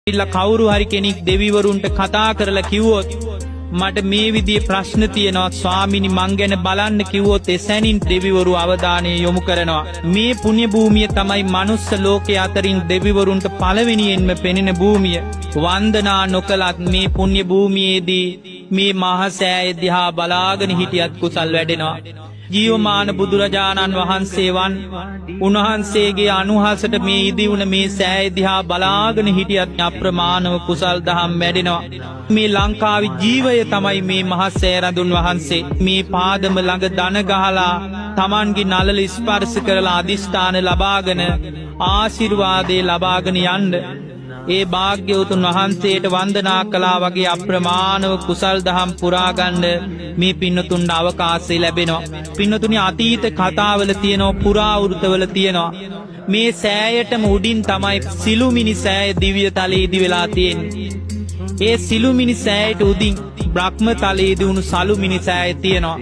ඉල්ලා කවුරු හරි කෙනෙක් දෙවිවරුන්ට කතා කරලා කිව්වොත් මට මේ විදිහේ ප්‍රශ්න තියෙනවා ස්වාමිනී මං ගැන බලන්න කිව්වොත් එසැනින් දෙවිවරු අවධානය යොමු කරනවා. මේ පුණ්‍ය භූමිය තමයි මනුස්ස ලෝකයේ අතරින් දෙවිවරුන්ට පළවෙනියෙන්ම පෙනෙන භූමිය. වන්දනා නොකලත් මේ පුණ්‍ය භූමියේදී මේ මහා සෑය දිහා බලාගෙන හිටියත් කුසල් වැඩෙනවා. ජීවමාන බුදුරජාණන් වහන්සේ උන්වහන්සේගේ අනුහසට මේ ඉදිවුන මේ සෑය දිහා බලාගෙන හිටියත් අප්‍රමාණව කුසල් දහම් වැඩෙනවා. මේ ලංකාවේ ජීවය තමයි මේ මහා සෑය රඳුන් වහන්සේ. මේ පාදම ළඟ දන ගහලා Tamanගේ නළල ස්පර්ශ කරලා අදිෂ්ඨාන ලබාගෙන ආශිර්වාදේ ලබාගෙන යන්න ඒ භාග්‍යවතුන් වහන්සේට වන්දනා කළා වගේ අප්‍රමාණව කුසල් දහම් පුරා ගන්න මේ පින්නතුන්ට අවකාශය ලැබෙනවා. පින්නතුනි අතීත කතාවල තියෙනවා පුරාවෘතවල තියෙනවා මේ සෑයටම උඩින් තමයි සිළුමිණි සෑය දිව්‍ය තලයේදී වෙලා තියෙන්නේ. ඒ සිළුමිණි සෑයට උඩින් බ්‍රහ්ම තලයේදී උණු සළුමිණි සෑය තියෙනවා.